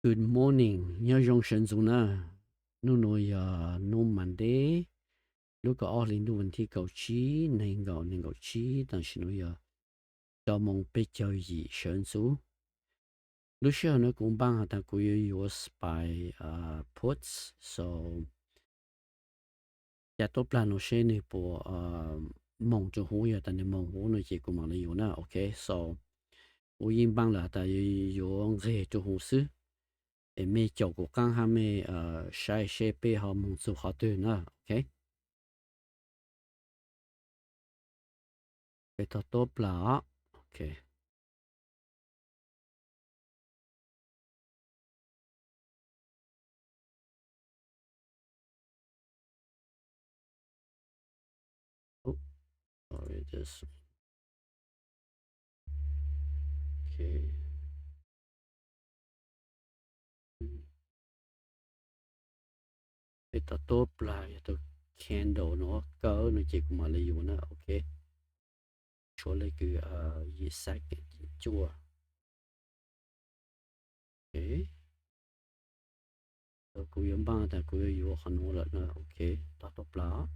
Good morning. Nhớ dòng sân dù nà. Nụ nồi nụ Monday. Lúc có ổ linh nụ vấn thi cầu chí. Nên gạo chí.但是nụ cho mong bế cho gì sân dù. Lúc xưa nó cũng bằng hả ta cũng use by puts. So ya tốt plan nó sẽ nè bộ mong cho hú ya. Ta nè mong hú nó chỉ cũng mà lấy nà. Okay. So u yên bằng là ta dùng ghê cho hú sư. Mẹ cháu của con ha mẹ sai sẽ bé họ muốn giúp họ từ nữa, ok? Bé ta tốt là, ok. Oh, sorry, this. Okay. Bé ta tốt là ta candle nó cỡ nó chỉ cũng mà lấy nữa, ok? Cho lấy cái gì sạch chua. Ok. Ta cũng yên bằng ta cũng yêu khăn nó là nữa, ok? Ta tốt là.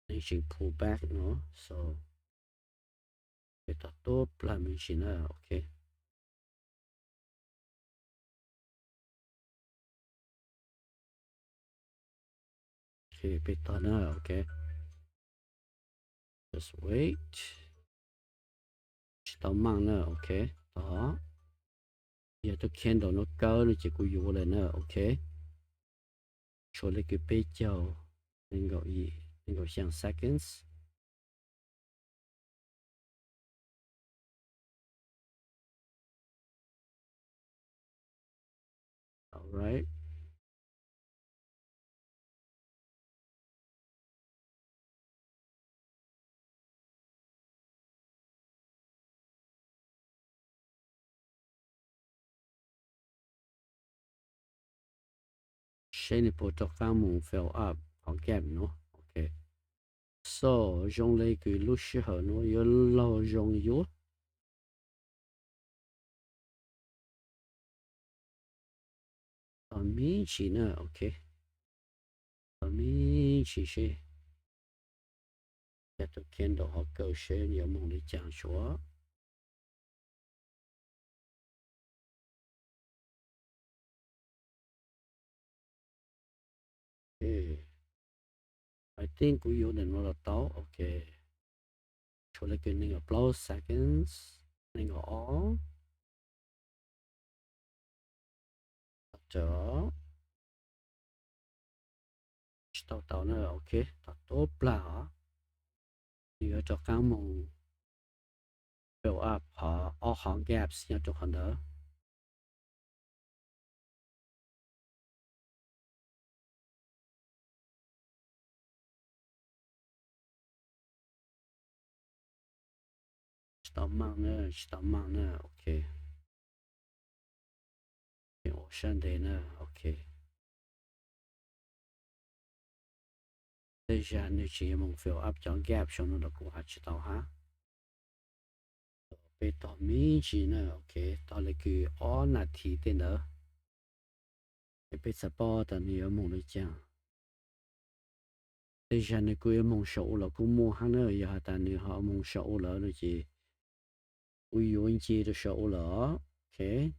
Nên chỉ pull back nó, so. Bé ta tốt là mình chỉ nữa, ok? Okay, bit nữa, okay. Just wait. Tao mang nữa, okay. Đó. Giờ tôi candle nó cơ nó chỉ có vô lên nữa, okay. Cho lấy cái bế châu. Nên gọi gì? Nên gọi sang seconds. Alright. Sẽ này bộ cho các môn fill up. Họ gap nó. Okay. So, dùng lấy cái lúc xưa nó yếu lâu dùng yếu. Mình chỉ nữa, okay. Mình chỉ sẽ. Giờ tôi candle họ cầu sẽ nhiều môn để chẳng chúa. Okay. I think we use another tao, okay. Cho lấy cái này blow seconds. Này all. Đó. Tao nữa, okay. Tao tốt là. Nhớ cho các môn fill up họ gaps nhớ cho hắn đó. Tao mang nữa, okay. Sunday nữa, okay. Bây giờ nếu chỉ mong fill up cho gap cho nó là cũng hạt chỉ tao ha. Bây tao mình chỉ nữa, okay. Tao lấy cái all nát thì tên nữa. Bây giờ bỏ tao nhớ mong lấy chăng. Bây giờ nếu cứ mong sầu là cũng mua hàng nữa, giờ ta nếu họ mong sầu là nó chỉ uy yuan chi的sầu là, okay.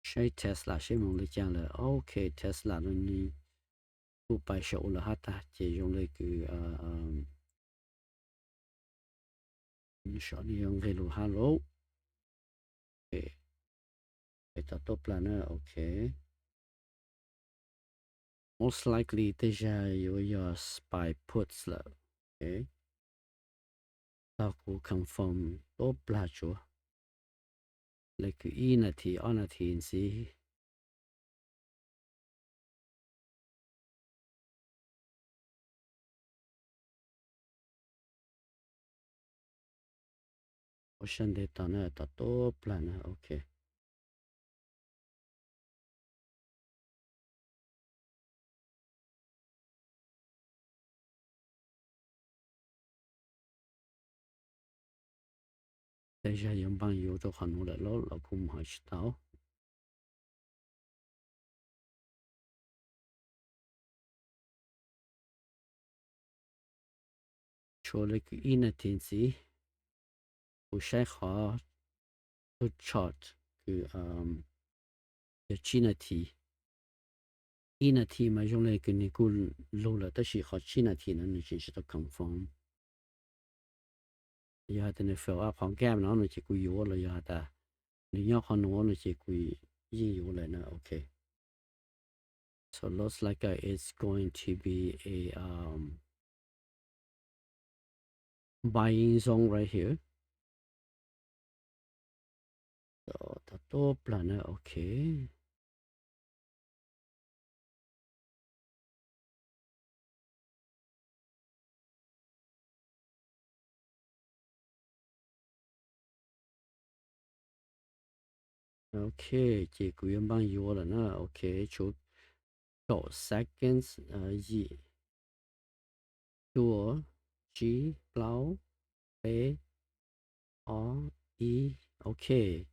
Sai Tesla sẽ mong lấy chăng là okay. Tesla nó như cụ bài sầu là hát ta chỉ dùng lấy cái sợ đi dùng hello hello, okay. Bây giờ top planner, okay. Most likely déjà your spy puts là, okay. Tao cũng confirm top là chúa. Lấy cái y là thì on là thì gì. Ocean data nữa ta top planner, okay. déjà用朋友都可能来了老公还知道除了个一那天子不晒好都 chart คือ7นาที1นาทีมา用来跟你กู录了但是好7นาทีนั้น你是都 confirm อย่าแต่ใน fill up ของแก้มเนาะ你จะกูอยู่了อย่าแต่你要ของหนู你จะกูยิ่งอยู่เลยนะ okay so looks like it's going to be a buying zone right here so ถ้าตัวปลานะ okay okay 这个原本有了呢 okay 就9 seconds 1 2 G 包 A R E okay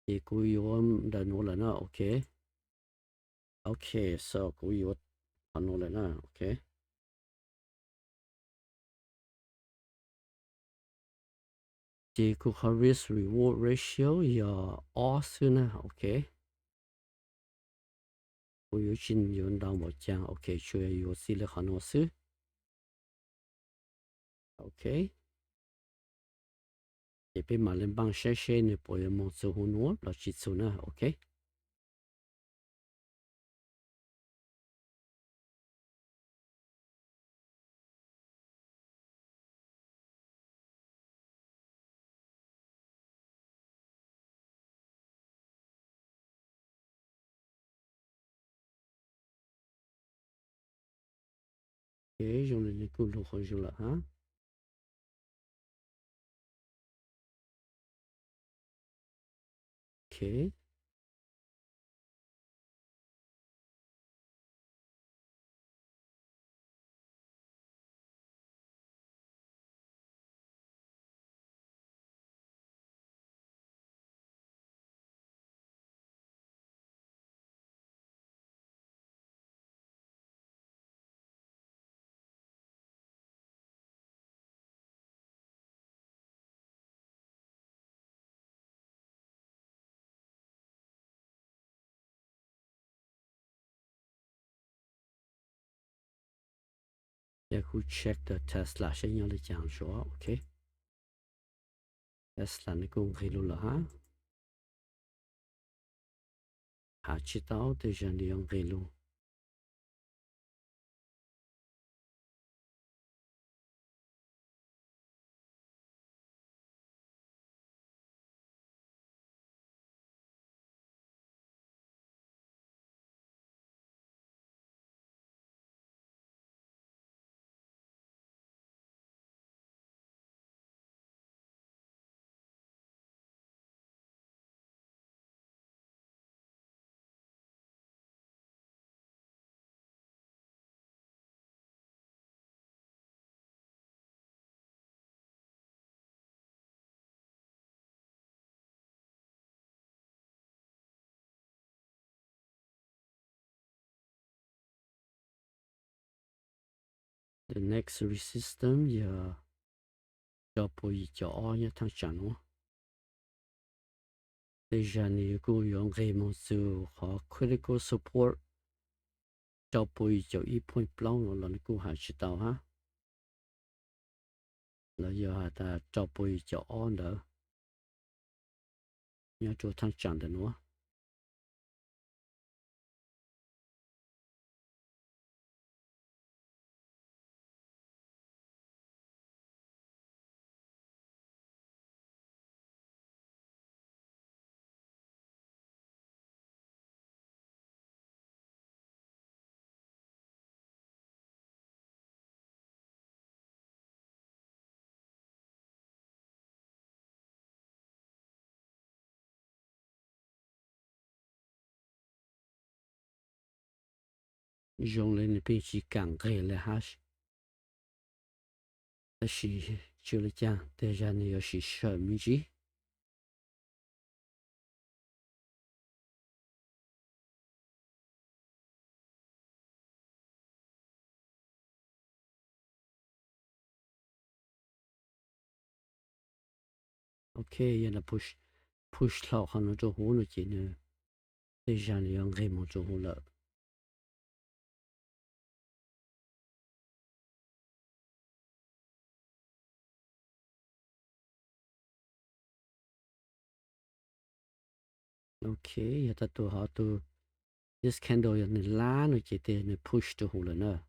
这个有的努了呢 okay okay so 个有努了呢 okay这个 risk reward ratio 要20呢 okay 我有进有人当我讲 okay 就要有事了很多事 okay 也被马人帮谢谢你不要蒙住胡诺了记住呢 okay okay 用了你顾路好用了哈okay也可 check the Tesla 先要来讲说 okay Tesla 你公开了哈还知道的人你用开路The next resistance 也叫不一叫二也他讲哦 Déjà 你顾用 Raymond 就和 critical support 叫不一叫1 point 不了你顾还知道哈了要他叫不一叫二的要做他讲的喏用了你必须讲给了哈但是就了讲 Déjà 你要是什么子 OK 要那 push 到可能做好了钱呢这下你让给么做好了 OK 要ตัว好ตัว this candle 要你拉了钱的你 push 做好了呢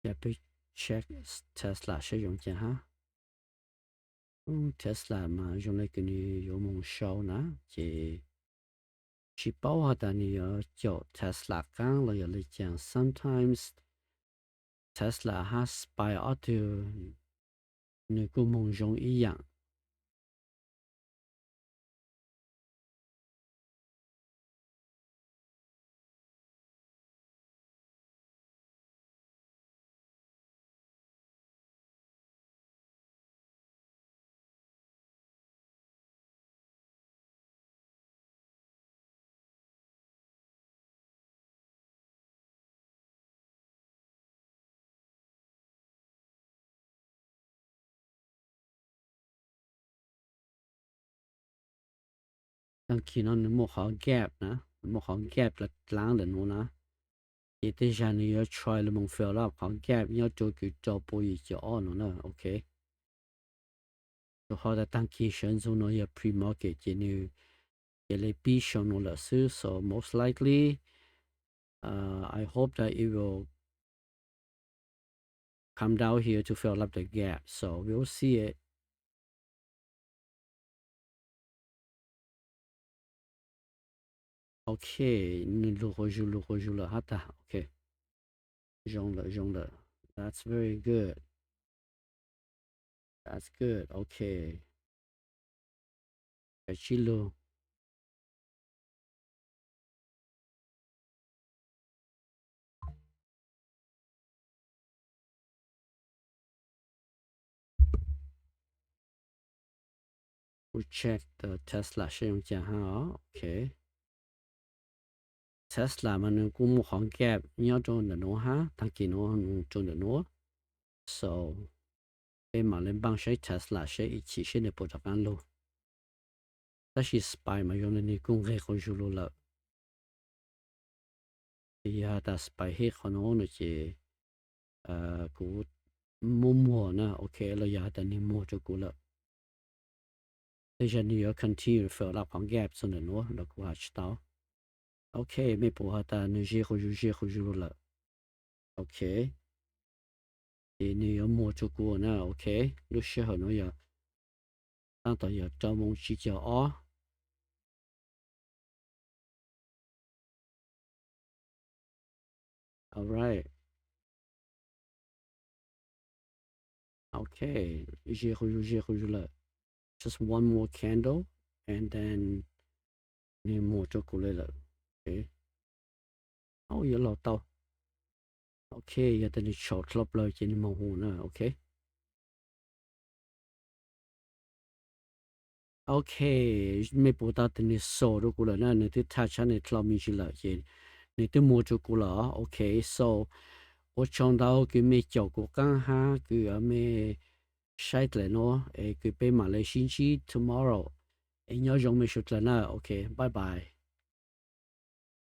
要ไป check Tesla 是用这哈Tesla 嘛用来给你有梦烧呢这去包下的你要叫 Tesla 刚了要来讲 sometimes Tesla has spy auto 你跟梦中一样当看到你莫好 gap 呢莫好 gap 了lang的侬呢也得想你要 try 了梦 fill up 好 gap 要做个做不一就 on 呢 OK 就好的当期选中呢要 pre market 就你也来比上侬了是 so most likely I hope that it will come down here to fill up the gap so we'll see it OK 你如何了好的 OK 用了 That's very good That's good OK 开始咯We check the Tesla 是用这哈 OK Tesla 嘛能估摸行 gap 你要做的侬哈当给侬做的侬 so 被马人帮谁 Tesla 谁一起现在不着干路但是 spy 嘛用的你公开回去了呀但 spy 黑可能那些估摸呢 OK 了呀但你摸就估了但是你要 continue fill up 行 gap 做的侬了估还知道 OK 没不好的你些回去了 OK 你要摸就估呢 OK 有时候侬要当到要招梦去叫哦 Alright Okay 一些回去了 Just one more candle and then 你摸就过来了 OK 哦有老到 OK 要等你 short 了了就你摸糊呢 OK OK 没不到等你手就过来那你的 touch 你 club 进去了就你的摸就过了 OK so 我想到佢未照顧間下佢有咩 site 咯佢俾埋你先知 tomorrow 有用咩出嚟啦 OK bye bye